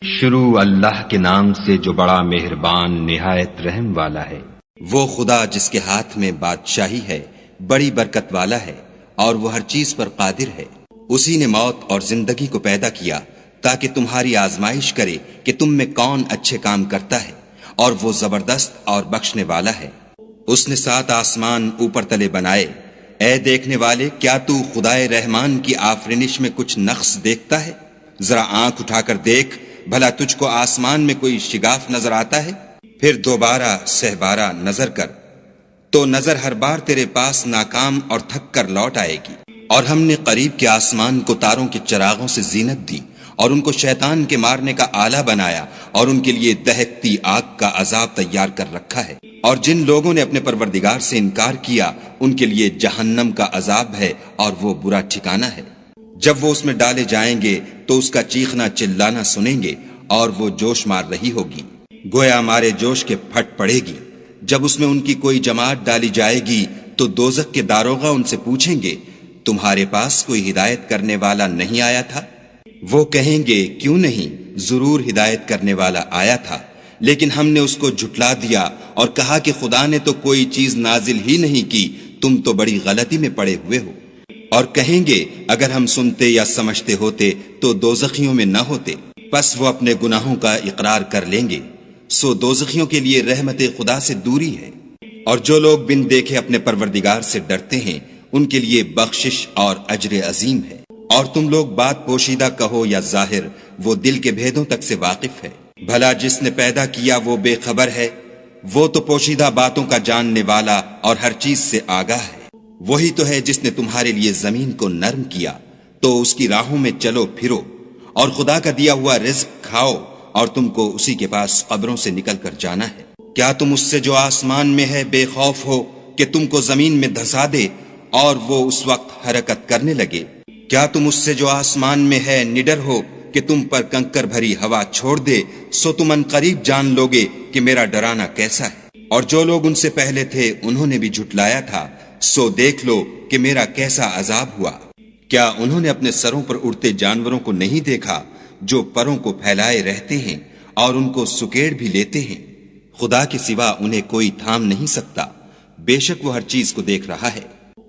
شروع اللہ کے نام سے جو بڑا مہربان نہایت رحم والا ہے۔ وہ خدا جس کے ہاتھ میں بادشاہی ہے، بڑی برکت والا ہے اور وہ ہر چیز پر قادر ہے۔ اسی نے موت اور زندگی کو پیدا کیا تاکہ تمہاری آزمائش کرے کہ تم میں کون اچھے کام کرتا ہے، اور وہ زبردست اور بخشنے والا ہے۔ اس نے 7 آسمان اوپر تلے بنائے۔ اے دیکھنے والے، کیا تو خدائے رحمان کی آفرینش میں کچھ نقص دیکھتا ہے؟ ذرا آنکھ اٹھا کر دیکھ، بھلا تجھ کو آسمان میں کوئی شگاف نظر آتا ہے؟ پھر دوبارہ سہبارہ نظر کر تو نظر ہر بار تیرے پاس ناکام اور تھک کر لوٹ آئے گی۔ اور ہم نے قریب کے آسمان کو تاروں کے چراغوں سے زینت دی اور ان کو شیطان کے مارنے کا آلہ بنایا، اور ان کے لیے دہکتی آگ کا عذاب تیار کر رکھا ہے۔ اور جن لوگوں نے اپنے پروردگار سے انکار کیا ان کے لیے جہنم کا عذاب ہے، اور وہ برا ٹھکانہ ہے۔ جب وہ اس میں ڈالے جائیں گے تو اس کا چیخنا چلانا سنیں گے، اور وہ جوش مار رہی ہوگی، گویا مارے جوش کے پھٹ پڑے گی۔ جب اس میں ان کی کوئی جماعت ڈالی جائے گی تو دوزخ کے داروغہ ان سے پوچھیں گے، تمہارے پاس کوئی ہدایت کرنے والا نہیں آیا تھا؟ وہ کہیں گے، کیوں نہیں، ضرور ہدایت کرنے والا آیا تھا، لیکن ہم نے اس کو جھٹلا دیا اور کہا کہ خدا نے تو کوئی چیز نازل ہی نہیں کی، تم تو بڑی غلطی میں پڑے ہوئے ہو۔ اور کہیں گے، اگر ہم سنتے یا سمجھتے ہوتے تو دوزخیوں میں نہ ہوتے۔ پس وہ اپنے گناہوں کا اقرار کر لیں گے، سو دوزخیوں کے لیے رحمت خدا سے دوری ہے۔ اور جو لوگ بن دیکھے اپنے پروردگار سے ڈرتے ہیں ان کے لیے بخشش اور اجر عظیم ہے۔ اور تم لوگ بات پوشیدہ کہو یا ظاہر، وہ دل کے بھیدوں تک سے واقف ہے۔ بھلا جس نے پیدا کیا وہ بے خبر ہے؟ وہ تو پوشیدہ باتوں کا جاننے والا اور ہر چیز سے آگاہ ہے۔ وہی تو ہے جس نے تمہارے لیے زمین کو نرم کیا، تو اس کی راہوں میں چلو پھرو، اور خدا کا دیا ہوا رزق کھاؤ، اور تم کو اسی کے پاس قبروں سے نکل کر جانا ہے۔ کیا تم اس سے جو آسمان میں ہے بے خوف ہو کہ تم کو زمین میں دھسا دے اور وہ اس وقت حرکت کرنے لگے؟ کیا تم اس سے جو آسمان میں ہے نڈر ہو کہ تم پر کنکر بھری ہوا چھوڑ دے؟ سو تم ان قریب جان لوگے کہ میرا ڈرانا کیسا ہے۔ اور جو لوگ ان سے پہلے تھے انہوں نے بھی جھٹلایا تھا، سو دیکھ لو کہ میرا کیسا عذاب ہوا۔ کیا انہوں نے اپنے سروں پر اڑتے جانوروں کو نہیں دیکھا جو پروں کو پھیلائے رہتے ہیں اور ان کو سکیڑ بھی لیتے ہیں؟ خدا کے سوا انہیں کوئی تھام نہیں سکتا، بے شک وہ ہر چیز کو دیکھ رہا ہے۔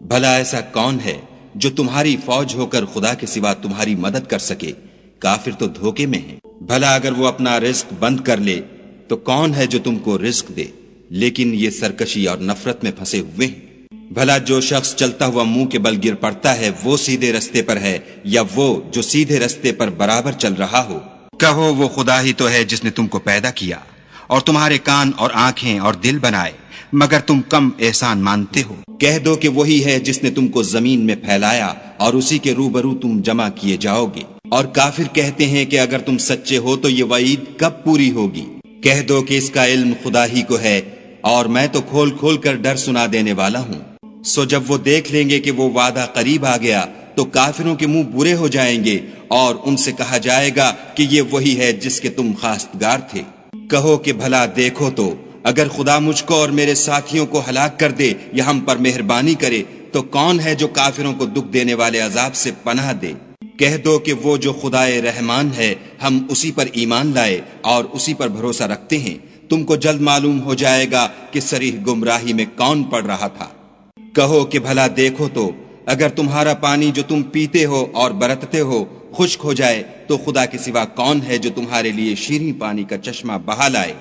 بھلا ایسا کون ہے جو تمہاری فوج ہو کر خدا کے سوا تمہاری مدد کر سکے؟ کافر تو دھوکے میں ہیں۔ بھلا اگر وہ اپنا رزق بند کر لے تو کون ہے جو تم کو رزق دے؟ لیکن یہ سرکشی اور نفرت میں پھنسے ہوئے ہیں۔ بھلا جو شخص چلتا ہوا منہ کے بل گر پڑتا ہے وہ سیدھے رستے پر ہے، یا وہ جو سیدھے رستے پر برابر چل رہا ہو؟ کہو، وہ خدا ہی تو ہے جس نے تم کو پیدا کیا اور تمہارے کان اور آنکھیں اور دل بنائے، مگر تم کم احسان مانتے ہو۔ کہہ دو کہ وہی ہے جس نے تم کو زمین میں پھیلایا اور اسی کے روبرو تم جمع کیے جاؤ گے۔ اور کافر کہتے ہیں کہ اگر تم سچے ہو تو یہ وعید کب پوری ہوگی؟ کہہ دو کہ اس کا علم خدا ہی کو ہے، اور میں تو کھول کھول کر ڈر سنا دینے والا ہوں۔ سو جب وہ دیکھ لیں گے کہ وہ وعدہ قریب آ گیا تو کافروں کے منہ برے ہو جائیں گے، اور ان سے کہا جائے گا کہ یہ وہی ہے جس کے تم خواستگار تھے۔ کہو کہ بھلا دیکھو تو، اگر خدا مجھ کو اور میرے ساتھیوں کو ہلاک کر دے یا ہم پر مہربانی کرے تو کون ہے جو کافروں کو دکھ دینے والے عذاب سے پناہ دے؟ کہہ دو کہ وہ جو خدائے رحمان ہے، ہم اسی پر ایمان لائے اور اسی پر بھروسہ رکھتے ہیں۔ تم کو جلد معلوم ہو جائے گا کہ صریح گمراہی میں کون پڑ رہا تھا۔ کہو کہ بھلا دیکھو تو، اگر تمہارا پانی جو تم پیتے ہو اور برتتے ہو خشک ہو جائے تو خدا کے سوا کون ہے جو تمہارے لیے شیریں پانی کا چشمہ بہا لائے؟